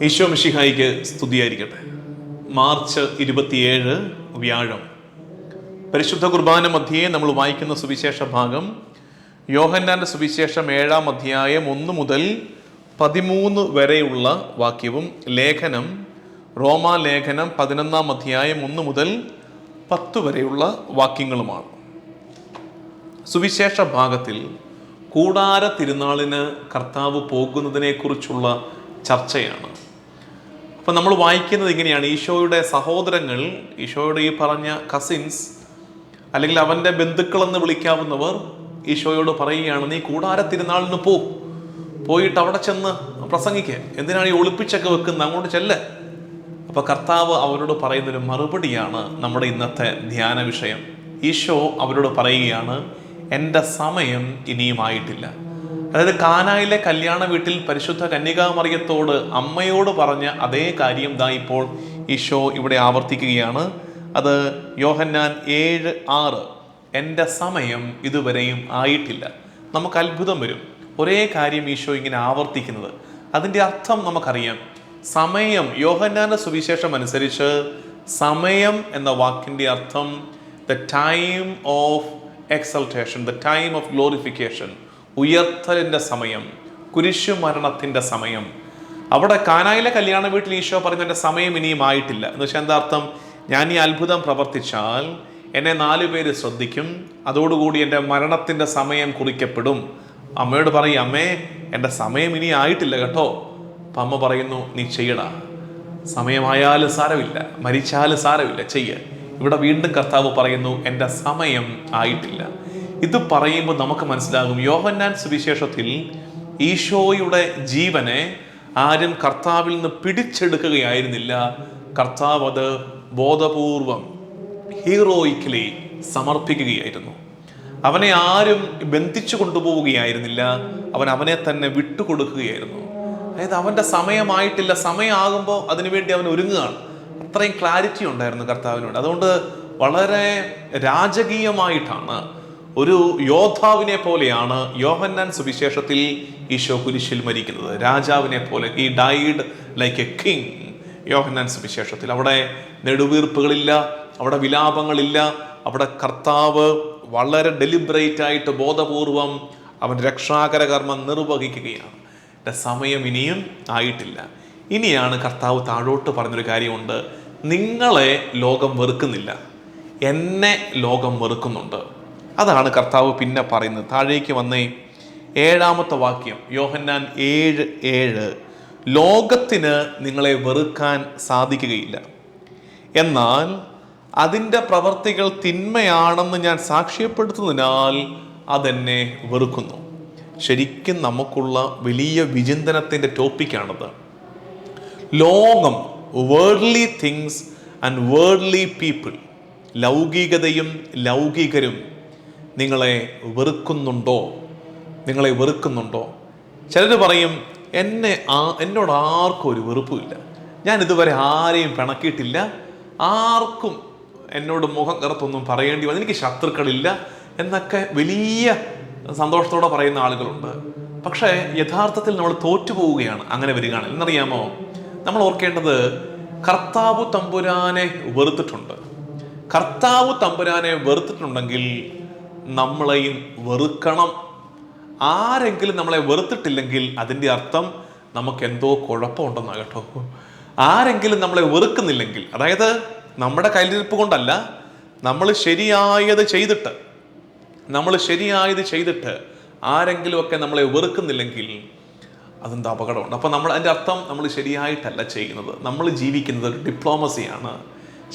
ഈശോ മിശിഹായിക്ക് സ്തുതിയായിരിക്കട്ടെ. മാർച്ച് 27 വ്യാഴം. പരിശുദ്ധ കുർബാന മധ്യേ നമ്മൾ വായിക്കുന്ന സുവിശേഷ ഭാഗം യോഹന്നാന്റെ സുവിശേഷം 7-ാം അധ്യായം 1 മുതൽ 13 വരെയുള്ള വാക്യവും ലേഖനം റോമാലേഖനം 11-ാം അധ്യായം 1 മുതൽ 10 വരെയുള്ള വാക്യങ്ങളുമാണ്. സുവിശേഷ ഭാഗത്തിൽ കൂടാര തിരുനാളിന് കർത്താവ് പോകുന്നതിനെക്കുറിച്ചുള്ള ചർച്ചയാണ്. അപ്പം നമ്മൾ വായിക്കുന്നത് ഇങ്ങനെയാണ്: ഈശോയുടെ സഹോദരങ്ങൾ, ഈശോയുടെ ഈ പറഞ്ഞ കസിൻസ് അല്ലെങ്കിൽ അവൻ്റെ ബന്ധുക്കളെന്ന് വിളിക്കാവുന്നവർ ഈശോയോട് പറയുകയാണ്, നീ കൂടാര തിരുനാളിന് പോയിട്ട് അവിടെ ചെന്ന് പ്രസംഗിക്കുക, എന്തിനാണ് ഈ ഒളിപ്പിച്ചൊക്കെ വെക്കുന്നത്, അങ്ങോട്ട് ചെല്ല്. അപ്പോൾ കർത്താവ് അവരോട് പറയുന്നൊരു മറുപടിയാണ് നമ്മുടെ ഇന്നത്തെ ധ്യാന വിഷയം. ഈശോ അവരോട് പറയുകയാണ്, എൻ്റെ സമയം ഇനിയുമായിട്ടില്ല. അതായത് കാനായിലെ കല്യാണ വീട്ടിൽ പരിശുദ്ധ കന്യകാമറിയത്തോട് അമ്മയോട് പറഞ്ഞ അതേ കാര്യം ദാ ഇപ്പോൾ ഈശോ ഇവിടെ ആവർത്തിക്കുകയാണ്. അത് യോഹന്നാൻ 7:6, എൻ്റെ സമയം ഇതുവരെയും ആയിട്ടില്ല. നമുക്ക് അത്ഭുതം വരും, ഒരേ കാര്യം ഈശോ ഇങ്ങനെ ആവർത്തിക്കുന്നത്. അതിൻ്റെ അർത്ഥം നമുക്കറിയാം. സമയം, യോഹന്നാന്റെ സുവിശേഷം അനുസരിച്ച് സമയം എന്ന വാക്കിൻ്റെ അർത്ഥം the time of exaltation, the time of glorification, ഉയർത്തലിൻ്റെ സമയം, കുരിശുമരണത്തിൻ്റെ സമയം. അവിടെ കാനായിലെ കല്യാണ വീട്ടിൽ ഈശോ പറയുന്ന എൻ്റെ സമയം ഇനിയും ആയിട്ടില്ല എന്ന് വെച്ചാൽ എന്താ അർത്ഥം? ഞാൻ ഈ അത്ഭുതം പ്രവർത്തിച്ചാൽ എന്നെ 4 പേര് ശ്രദ്ധിക്കും, അതോടുകൂടി എൻ്റെ മരണത്തിൻ്റെ സമയം കുറിക്കപ്പെടും. അമ്മയോട് പറയും, അമ്മേ എൻ്റെ സമയം ഇനി ആയിട്ടില്ല കേട്ടോ. അപ്പം അമ്മ പറയുന്നു, നീ ചെയ്യടാ, സമയമായാലും സാരമില്ല, മരിച്ചാലും സാരമില്ല, ചെയ്യ. ഇവിടെ വീണ്ടും കർത്താവ് പറയുന്നു, എൻ്റെ സമയം ആയിട്ടില്ല. ഇത് പറയുമ്പോൾ നമുക്ക് മനസ്സിലാകും, യോഹന്നാൻ സുവിശേഷത്തിൽ ഈശോയുടെ ജീവനെ ആരും കർത്താവിൽ നിന്ന് പിടിച്ചെടുക്കുകയായിരുന്നില്ല. കർത്താവ് അത് ബോധപൂർവം, ഹീറോയിക്കലി സമർപ്പിക്കുകയായിരുന്നു. അവനെ ആരും ബന്ധിച്ചു കൊണ്ടുപോവുകയായിരുന്നില്ല, അവനെ തന്നെ വിട്ടുകൊടുക്കുകയായിരുന്നു. അതായത് അവൻ്റെ സമയമായിട്ടില്ല, സമയമാകുമ്പോൾ അതിനുവേണ്ടി അവൻ ഒരുങ്ങുകയാണ്. അത്രയും ക്ലാരിറ്റി ഉണ്ടായിരുന്നു കർത്താവിനോട്. അതുകൊണ്ട് വളരെ രാജകീയമായിട്ടാണ്, ഒരു യോദ്ധാവിനെ പോലെയാണ് യോഹന്നാൻ സുവിശേഷത്തിൽ ഈശോ കുരിശിൽ മരിക്കുന്നത്. രാജാവിനെ പോലെ, he died like a king. Yohannan സുവിശേഷത്തിൽ അവിടെ നെടുവീർപ്പുകളില്ല, അവിടെ വിലാപങ്ങളില്ല. അവിടെ കർത്താവ് വളരെ ഡെലിബറേറ്റ് ആയിട്ട്, ബോധപൂർവം അവൻ രക്ഷാകര കർമ്മം നിർവഹിക്കുകയാണ്. എൻ്റെ സമയം ഇനിയും ആയിട്ടില്ല. ഇനിയാണ് കർത്താവ് താഴോട്ട് പറഞ്ഞൊരു കാര്യമുണ്ട്: നിങ്ങളെ ലോകം വെറുക്കുന്നില്ല, എന്നെ ലോകം വെറുക്കുന്നുണ്ട്. അതാണ് കർത്താവ് പിന്നെ പറയുന്നത്. താഴേക്ക് വന്നേ, 7-ാമത്തെ വാക്യം, യോഹന്നാൻ 7:7. ലോകത്തിന് നിങ്ങളെ വെറുക്കാൻ സാധിക്കുകയില്ല, എന്നാൽ അതിൻ്റെ പ്രവർത്തികൾ തിന്മയാണെന്ന് ഞാൻ സാക്ഷ്യപ്പെടുത്തുന്നതിനാൽ അതെന്നെ വെറുക്കുന്നു. ശരിക്കും നമുക്കുള്ള വലിയ വിചിന്തനത്തിൻ്റെ ടോപ്പിക്കാണത്. ലോകം, worldly things and worldly people, ലൗകികതയും ലൗകികരും നിങ്ങളെ വെറുക്കുന്നുണ്ടോ? നിങ്ങളെ വെറുക്കുന്നുണ്ടോ? ചിലർ പറയും, എന്നോട് ആർക്കും ഒരു വെറുപ്പുമില്ല, ഞാൻ ഇതുവരെ ആരെയും പിണക്കിയിട്ടില്ല, ആർക്കും എന്നോട് മുഖം കറുത്തൊന്നും പറയേണ്ടി വന്നു, എനിക്ക് ശത്രുക്കളില്ല എന്നൊക്കെ വലിയ സന്തോഷത്തോടെ പറയുന്ന ആളുകളുണ്ട്. പക്ഷേ യഥാർത്ഥത്തിൽ നമ്മൾ തോറ്റുപോവുകയാണ് അങ്ങനെ വരികയാണ്. എന്നറിയാമോ? നമ്മൾ ഓർക്കേണ്ടത്, കർത്താവ് തമ്പുരാനെ വെറുത്തിട്ടുണ്ട്. കർത്താവ് തമ്പുരാനെ വെറുത്തിട്ടുണ്ടെങ്കിൽ നമ്മളെയും വെറുക്കണം. ആരെങ്കിലും നമ്മളെ വെറുത്തിട്ടില്ലെങ്കിൽ അതിൻ്റെ അർത്ഥം നമുക്ക് എന്തോ കുഴപ്പമുണ്ടെന്നാണ് കേട്ടോ. ആരെങ്കിലും നമ്മളെ വെറുക്കുന്നില്ലെങ്കിൽ, അതായത് നമ്മുടെ കയ്യിലിരിപ്പ് കൊണ്ടല്ല, നമ്മൾ ശരിയായത് ചെയ്തിട്ട് ആരെങ്കിലുമൊക്കെ നമ്മളെ വെറുക്കുന്നില്ലെങ്കിൽ അതെന്താ അപകടമുണ്ട്. അപ്പം അതിൻ്റെ അർത്ഥം നമ്മൾ ശരിയായിട്ടല്ല ചെയ്യുന്നത്. നമ്മൾ ജീവിക്കുന്നത് ഒരു ഡിപ്ലോമസിയാണ്.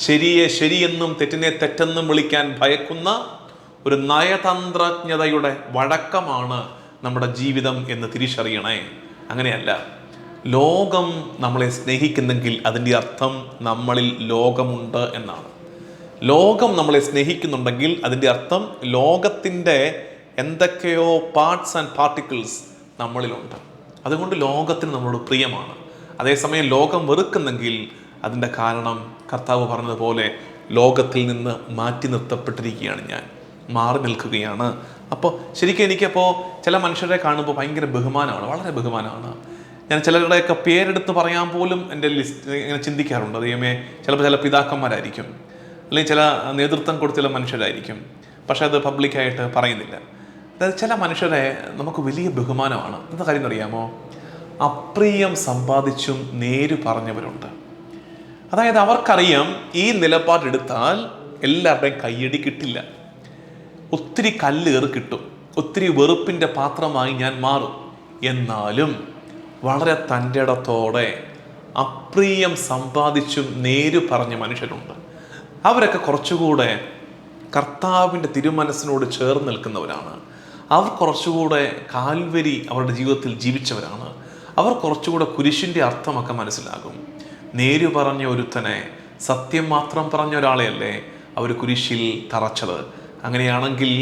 ശരിയെ ശരിയെന്നും തെറ്റിനെ തെറ്റെന്നും വിളിക്കാൻ ഭയക്കുന്ന ഒരു നയതന്ത്രജ്ഞതയുടെ വഴക്കമാണ് നമ്മുടെ ജീവിതം എന്ന് തിരിച്ചറിയണേ. അങ്ങനെയല്ല. ലോകം നമ്മളെ സ്നേഹിക്കുന്നെങ്കിൽ അതിൻ്റെ അർത്ഥം നമ്മളിൽ ലോകമുണ്ട് എന്നാണ്. ലോകം നമ്മളെ സ്നേഹിക്കുന്നുണ്ടെങ്കിൽ അതിൻ്റെ അർത്ഥം ലോകത്തിൻ്റെ എന്തൊക്കെയോ പാർട്സ് ആൻഡ് പാർട്ടിക്കിൾസ് നമ്മളിലുണ്ട്. അതുകൊണ്ട് ലോകത്തിന് നമ്മളോട് പ്രിയമാണ്. അതേസമയം ലോകം വെറുക്കുന്നെങ്കിൽ അതിൻ്റെ കാരണം കർത്താവ് പറഞ്ഞതുപോലെ ലോകത്തിൽ നിന്ന് മാറ്റി നിർത്തപ്പെട്ടിരിക്കുകയാണ്, ഞാൻ മാറി നിൽക്കുകയാണ്. അപ്പോൾ ശരിക്കും എനിക്കപ്പോൾ ചില മനുഷ്യരെ കാണുമ്പോൾ ഭയങ്കര ബഹുമാനമാണ്, വളരെ ബഹുമാനമാണ്. ഞാൻ ചിലരുടെയൊക്കെ പേരെടുത്ത് പറയാൻ പോലും എൻ്റെ ലിസ്റ്റ് ഇങ്ങനെ ചിന്തിക്കാറുണ്ട്. ദൈവമേ, ചിലപ്പോൾ ചില പിതാക്കന്മാരായിരിക്കും, അല്ലെങ്കിൽ ചില നേതൃത്വം കൊടുത്ത ചില മനുഷ്യരായിരിക്കും, പക്ഷെ അത് പബ്ലിക്കായിട്ട് പറയുന്നില്ല. അതായത് ചില മനുഷ്യരെ നമുക്ക് വലിയ ബഹുമാനമാണ്. എന്താ കാര്യം എന്നറിയാമോ? അപ്രിയം സമ്പാദിച്ചും നേര് പറഞ്ഞവരുണ്ട്. അതായത് അവർക്കറിയാം ഈ നിലപാടെടുത്താൽ എല്ലാവരുടെയും കയ്യടി കിട്ടില്ല, ഒത്തിരി കല്ലേറ് കിട്ടും, ഒത്തിരി വെറുപ്പിൻ്റെ പാത്രമായി ഞാൻ മാറും. എന്നാലും വളരെ തൻ്റെ ഇടത്തോടെ അപ്രിയം സമ്പാദിച്ചും നേര് പറഞ്ഞ മനുഷ്യരുണ്ട്. അവരൊക്കെ കുറച്ചുകൂടെ കർത്താവിൻ്റെ തിരുമനസ്സിനോട് ചേർന്ന് നിൽക്കുന്നവരാണ്. അവർ കുറച്ചുകൂടെ കാൽവരി അവരുടെ ജീവിതത്തിൽ ജീവിച്ചവരാണ്. അവർ കുറച്ചുകൂടെ കുരിശിൻ്റെ അർത്ഥമൊക്കെ മനസ്സിലാകും. നേര് പറഞ്ഞ ഒരുത്തനെ, സത്യം മാത്രം പറഞ്ഞ ഒരാളെയല്ലേ അവർ കുരിശിൽ തറച്ചത്. അങ്ങനെയാണെങ്കിൽ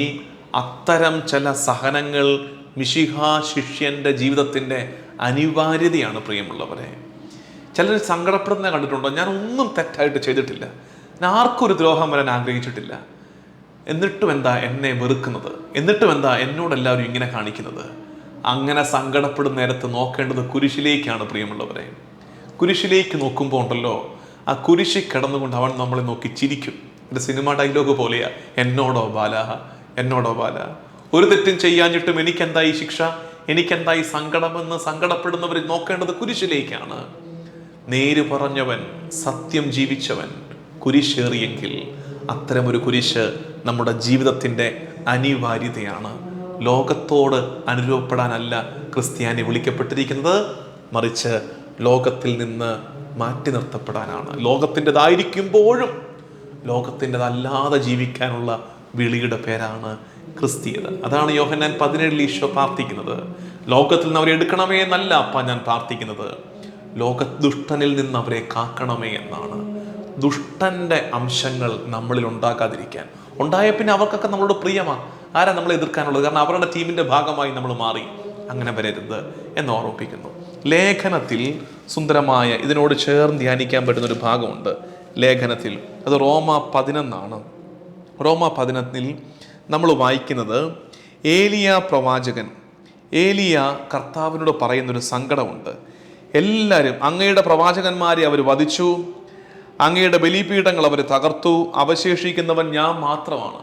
അത്തരം ചില സഹനങ്ങൾ മിശിഹാ ശിഷ്യൻ്റെ ജീവിതത്തിൻ്റെ അനിവാര്യതയാണ്. പ്രിയമുള്ളവരെ, ചിലർ സങ്കടപ്പെടുന്ന കണ്ടിട്ടുണ്ടോ? ഞാൻ ഒന്നും തെറ്റായിട്ട് ചെയ്തിട്ടില്ല, ഞാൻ ആർക്കും ഒരു ദ്രോഹം വരാൻ ആഗ്രഹിച്ചിട്ടില്ല, എന്നിട്ടും എന്താ എന്നെ വെറുക്കുന്നത്, എന്നിട്ടും എന്താ എന്നോടെല്ലാവരും ഇങ്ങനെ കാണിക്കുന്നത്. അങ്ങനെ സങ്കടപ്പെടുന്ന നേരത്ത് നോക്കേണ്ടത് കുരിശിലേക്കാണ്. പ്രിയമുള്ളവരെ, കുരിശിലേക്ക് നോക്കുമ്പോൾ ഉണ്ടല്ലോ, ആ കുരിശി കിടന്നുകൊണ്ട് അവൻ നമ്മളെ നോക്കി ചിരിക്കും. എൻ്റെ സിനിമ ഡയലോഗ് പോലെയാ, എന്നോടോ ബാല, എന്നോടോ ബാല, ഒരു തെറ്റും ചെയ്യാഞ്ഞിട്ടും എനിക്കെന്തായി ശിക്ഷ, എനിക്കെന്തായി സങ്കടമെന്ന് സങ്കടപ്പെടുന്നവർ നോക്കേണ്ടത് കുരിശിലേക്കാണ്. നേര് പറഞ്ഞവൻ, സത്യം ജീവിച്ചവൻ കുരിശേറിയെങ്കിൽ അത്തരമൊരു കുരിശ് നമ്മുടെ ജീവിതത്തിൻ്റെ അനിവാര്യതയാണ്. ലോകത്തോട് അനുരൂപപ്പെടാനല്ല ക്രിസ്ത്യാനി വിളിക്കപ്പെട്ടിരിക്കുന്നത്, മറിച്ച് ലോകത്തിൽ നിന്ന് മാറ്റി നിർത്തപ്പെടാനാണ്. ലോകത്തിൻ്റെതായിരിക്കുമ്പോഴും ലോകത്തിൻ്റെതല്ലാതെ ജീവിക്കാനുള്ള വിളിയുടെ പേരാണ് ക്രിസ്തീയത. അതാണ് യോഹന്നാൻ 17 ഈശോ പ്രാർത്ഥിക്കുന്നത്. ലോകത്തിൽ നിന്ന് അവരെ എടുക്കണമേ എന്നല്ല അപ്പ ഞാൻ പ്രാർത്ഥിക്കുന്നത്, ദുഷ്ടനിൽ നിന്ന് അവരെ കാക്കണമേ എന്നാണ്. ദുഷ്ടൻ്റെ അംശങ്ങൾ നമ്മളിൽ ഉണ്ടാകാതിരിക്കാൻ. ഉണ്ടായ പിന്നെ അവർക്കൊക്കെ നമ്മളോട് പ്രിയമാണ്. ആരാ നമ്മളെ എതിർക്കാനുള്ളത്? കാരണം അവരുടെ ടീമിൻ്റെ ഭാഗമായി നമ്മൾ മാറി. അങ്ങനെ വരരുത് എന്ന് ഓർമ്മിപ്പിക്കുന്നു. ലേഖനത്തിൽ സുന്ദരമായ ഇതിനോട് ചേർന്ന് ധ്യാനിക്കാൻ പറ്റുന്നൊരു ഭാഗമുണ്ട് ലേഖനത്തിൽ. അത് റോമ 11 റോമ 11 നമ്മൾ വായിക്കുന്നത്, ഏലിയ പ്രവാചകൻ, ഏലിയ കർത്താവിനോട് പറയുന്നൊരു സങ്കടമുണ്ട്. എല്ലാവരും, അങ്ങയുടെ പ്രവാചകന്മാരെ അവർ വധിച്ചു, അങ്ങയുടെ ബലിപീഠങ്ങൾ അവർ തകർത്തു, അവശേഷിക്കുന്നവൻ ഞാൻ മാത്രമാണ്.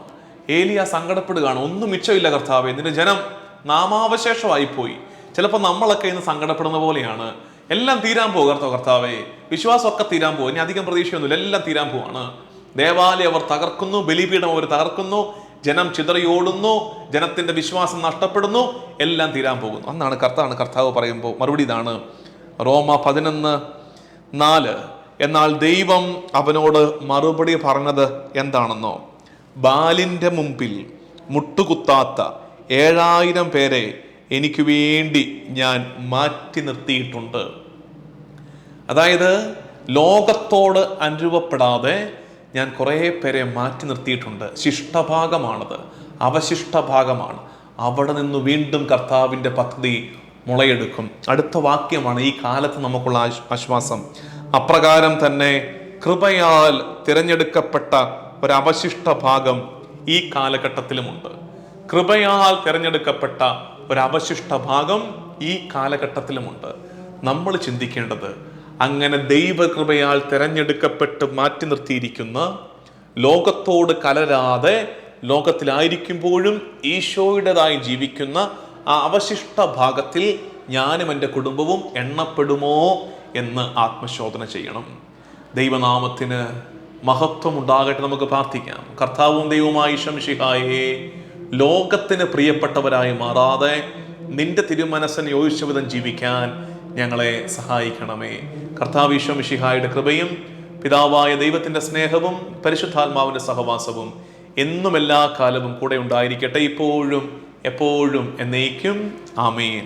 ഏലിയ സങ്കടപ്പെടുകയാണ്. ഒന്നും മിച്ചമില്ല കർത്താവേ, നിന്റെ ജനം നാമാവശേഷമായിപ്പോയി. ചിലപ്പോൾ നമ്മളൊക്കെ ഇന്ന് സങ്കടപ്പെടുന്ന പോലെയാണ്. എല്ലാം തീരാൻ പോകും കർത്താവേ, വിശ്വാസമൊക്കെ തീരാൻ പോകും, ഇനി അധികം പ്രതീക്ഷയൊന്നുമില്ല, എല്ലാം തീരാൻ പോവാണ്. ദേവാലയം അവർ തകർക്കുന്നു, ബലിപീഠം അവർ തകർക്കുന്നു, ജനം ചിതറിയോടുന്നു, ജനത്തിന്റെ വിശ്വാസം നഷ്ടപ്പെടുന്നു, എല്ലാം തീരാൻ പോകുന്നു. അന്നാണ് കർത്താവ് പറയുമ്പോൾ മറുപടി ഇതാണ്, റോമ 11:4. എന്നാൽ ദൈവം അവനോട് മറുപടി പറഞ്ഞത് എന്താണെന്നോ, ബാലിൻ്റെ മുമ്പിൽ മുട്ടുകുത്താത്ത 7000 പേരെ എനിക്ക് വേണ്ടി ഞാൻ മാറ്റി നിർത്തിയിട്ടുണ്ട്. അതായത് ലോകത്തോട് അനുരൂപപ്പെടാതെ ഞാൻ കുറേ പേരെ മാറ്റി നിർത്തിയിട്ടുണ്ട്. ശിഷ്ടഭാഗമാണത്, അവശിഷ്ട ഭാഗമാണ്. അവിടെ നിന്ന് വീണ്ടും കർത്താവിൻ്റെ പദ്ധതി മുളയെടുക്കും. അടുത്ത വാക്യമാണ് ഈ കാലത്ത് നമുക്കുള്ള ആശ്വാസം. അപ്രകാരം തന്നെ കൃപയാൽ തിരഞ്ഞെടുക്കപ്പെട്ട ഒരവശിഷ്ട ഭാഗം ഈ കാലഘട്ടത്തിലുമുണ്ട്. കൃപയാൽ തിരഞ്ഞെടുക്കപ്പെട്ട ഒരവശിഷ്ട ഭാഗം ഈ കാലഘട്ടത്തിലുമുണ്ട്. നമ്മൾ ചിന്തിക്കേണ്ടത്, അങ്ങനെ ദൈവകൃപയാൽ തിരഞ്ഞെടുക്കപ്പെട്ട് മാറ്റി നിർത്തിയിരിക്കുന്ന, ലോകത്തോട് കലരാതെ ലോകത്തിലായിരിക്കുമ്പോഴും ഈശോയുടേതായി ജീവിക്കുന്ന ആ അവശിഷ്ട ഭാഗത്തിൽ ഞാനും എൻ്റെ കുടുംബവും എണ്ണപ്പെടുമോ എന്ന് ആത്മശോധന ചെയ്യണം. ദൈവനാമത്തിന് മഹത്വം ഉണ്ടാകട്ടെ. നമുക്ക് പ്രാർത്ഥിക്കാം. കർത്താവും ദൈവവുമായ ഈശോ മിശിഹായേ, ലോകത്തിന് പ്രിയപ്പെട്ടവരായി മാറാതെ നിന്റെ തിരുമനസ്സിന് യോജിച്ച വിധം ജീവിക്കാൻ ഞങ്ങളെ സഹായിക്കണമേ. കർത്താവ് ഈശോ മിശിഹായുടെ കൃപയും പിതാവായ ദൈവത്തിൻ്റെ സ്നേഹവും പരിശുദ്ധാത്മാവിൻ്റെ സഹവാസവും എന്നും എല്ലാ കാലവും കൂടെ ഉണ്ടായിരിക്കട്ടെ, ഇപ്പോഴും എപ്പോഴും എന്നേക്കും. ആമേൻ.